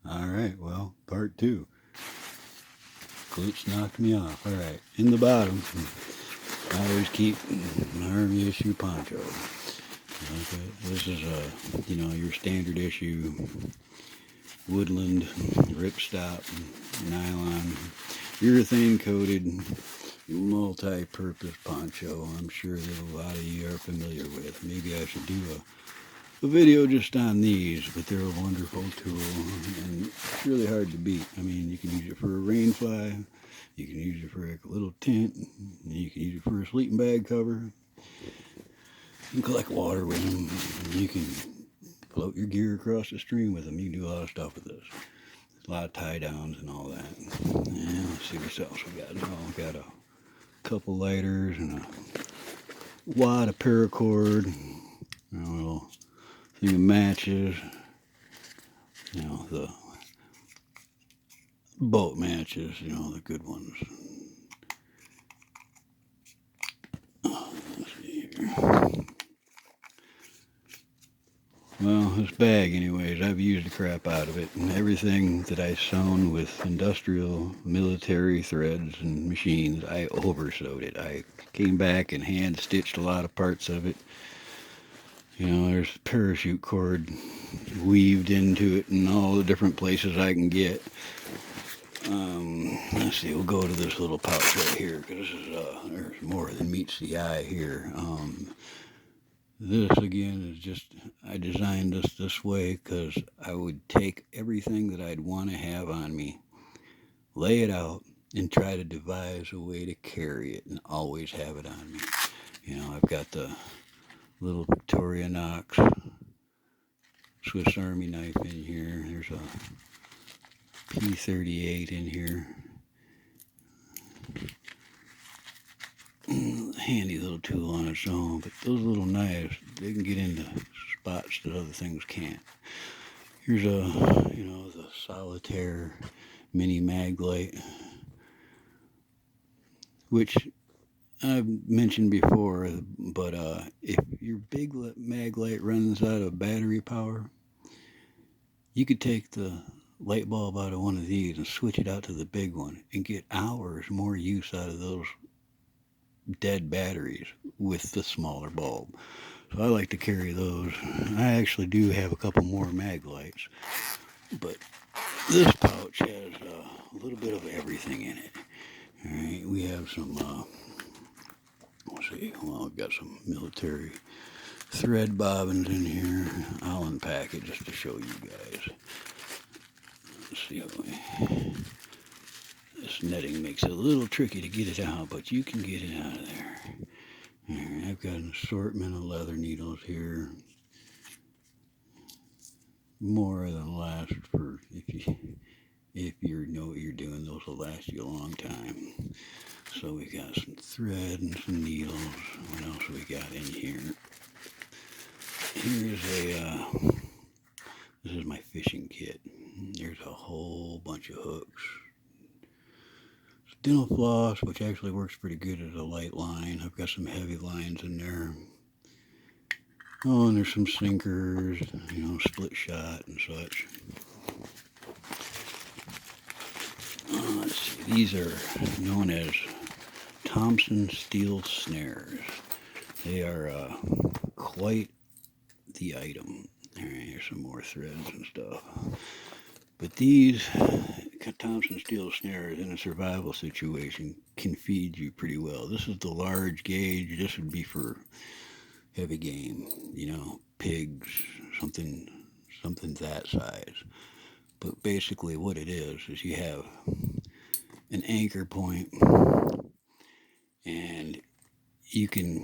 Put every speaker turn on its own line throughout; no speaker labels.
Alright, well, part two. Glitch knocked me off. Alright, in the bottom, I always keep my Army issue poncho. Okay, this is your standard issue woodland ripstop nylon urethane coated multi-purpose poncho. I'm sure that a lot of you are familiar with. Maybe I should do a video just on these, but they're a wonderful tool and it's really hard to beat. I mean, you can use it for a rain fly, you can use it for a little tent, you can use it for a sleeping bag cover. You can collect water with them. You can float your gear across the stream with them. You can do a lot of stuff with this. A lot of tie downs and all that. And let's see what else we got. Oh, we got a couple lighters and a wad of paracord. A little thing of matches. The boat matches, the good ones. Let's see here. Well, this bag, anyways, I've used the crap out of it. And everything that I sewn with industrial military threads and machines, I oversewed it. I came back and hand stitched a lot of parts of it. There's parachute cord weaved into it in all the different places I can get. Let's see, we'll go to this little pouch right here, because there's more than meets the eye here. This again is just, I designed this way because I would take everything that I'd want to have on me, lay it out, and try to devise a way to carry it and always have it on me. I've got the little Victorinox Swiss Army knife in here. There's a P38 in here. Handy little tool on its own, but those little knives, they can get into spots that other things can't. Here's the solitaire mini mag light, which I've mentioned before, but if your big mag light runs out of battery power, you could take the light bulb out of one of these and switch it out to the big one and get hours more use out of those dead batteries with the smaller bulb. So I like to carry those. I actually do have a couple more mag lights, but this pouch has a little bit of everything in it. All right, we have some. Let's see. Well, I've got some military thread bobbins in here. I'll unpack it just to show you guys. Let's see how this netting makes it a little tricky to get it out, but you can get it out of there. Right, I've got an assortment of leather needles here. More than last for if you know what you're doing, those will last you a long time. So we got some thread and some needles. What else we got in here? Here's this is my fishing kit. There's a whole bunch of hooks. Dental floss, which actually works pretty good as a light line. I've got some heavy lines in there. Oh, and there's some sinkers, split shot and such. Let's see, these are known as Thompson steel snares. They are quite the item. All right, here's some more threads and stuff. But these Thompson steel snares in a survival situation can feed you pretty well. This is the large gauge. This would be for heavy game, pigs, something that size. But basically what it is you have an anchor point and you can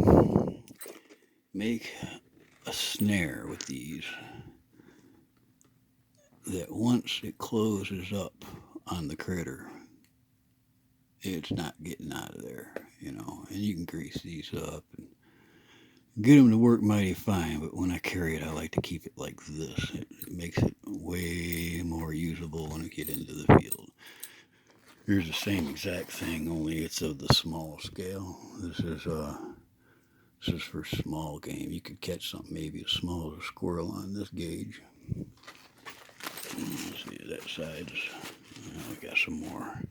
make a snare with these that once it closes up on the critter, it's not getting out of there, and you can grease these up and get them to work mighty fine, but when I carry it, I like to keep it like this. It makes it way more usable when I get into the field. Here's the same exact thing, only it's of the small scale. This is for small game. You could catch something maybe as small as a squirrel on this gauge. Let's see, that side's, we got some more.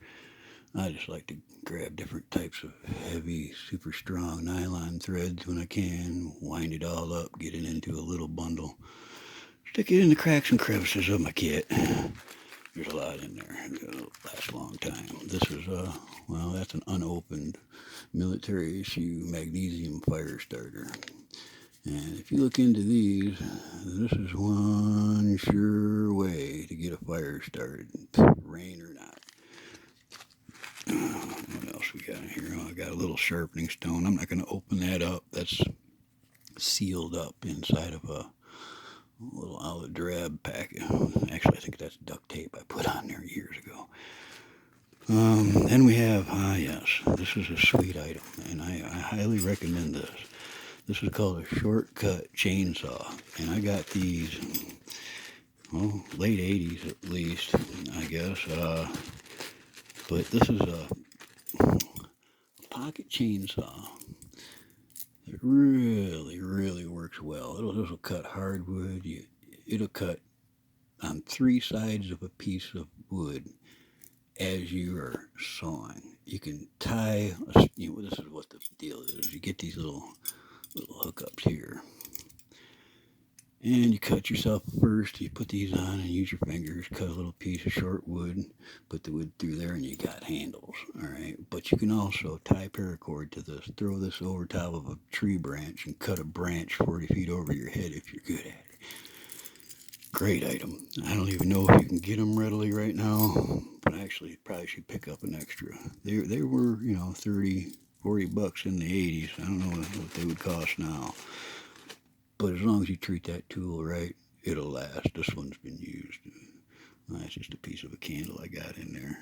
I just like to grab different types of heavy, super strong nylon threads when I can, wind it all up, get it into a little bundle, stick it in the cracks and crevices of my kit. There's a lot in there. It'll last a long time. This is, well, that's an unopened military issue magnesium fire starter. And if you look into these, this is one sure way to get a fire started, rain or not. What else we got in here? Oh, I got a little sharpening stone. I'm not going to open that up. That's sealed up inside of a little olive drab packet. Actually, I think that's duct tape I put on there years ago. Then we have, yes, this is a sweet item, and I highly recommend this. This is called a shortcut chainsaw, and I got these, well, late 80s at least, I guess. But this is a pocket chainsaw. It really, really works well. It'll cut hardwood. It'll cut on 3 sides of a piece of wood as you are sawing. You can tie, this is what the deal is. You get these little hookups here. And you cut yourself first. You put these on and use your fingers, cut a little piece of short wood, put the wood through there, and you got handles. All right. But you can also tie paracord to this, throw this over top of a tree branch, and cut a branch 40 feet over your head if you're good at it. Great item. I don't even know if you can get them readily right now, but actually probably should pick up an extra. They were, 30, 40 bucks in the 80s. I don't know what they would cost now. But as long as you treat that tool right, it'll last. This one's been used. That's just a piece of a candle I got in there.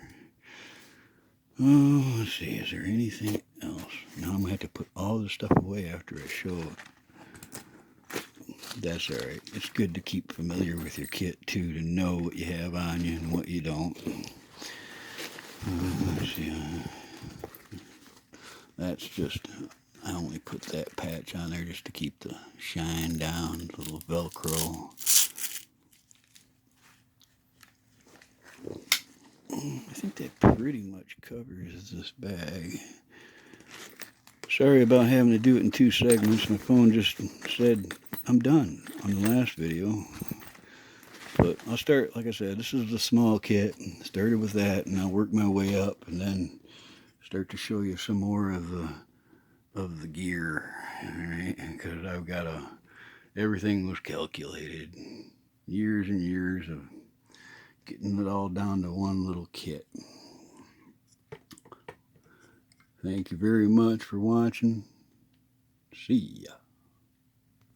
Oh, let's see. Is there anything else? Now I'm going to have to put all this stuff away after I show it. That's all right. It's good to keep familiar with your kit, too, to know what you have on you and what you don't. Let's see. That's just... I only put that patch on there just to keep the shine down, the little Velcro. I think that pretty much covers this bag. Sorry about having to do it in 2 segments. My phone just said I'm done on the last video. But I'll start, like I said, this is the small kit. Started with that, and I'll work my way up, and then start to show you some more of the gear, all right? Because I've got everything was calculated, years and years of getting it all down to one little kit. Thank you very much for watching. See ya.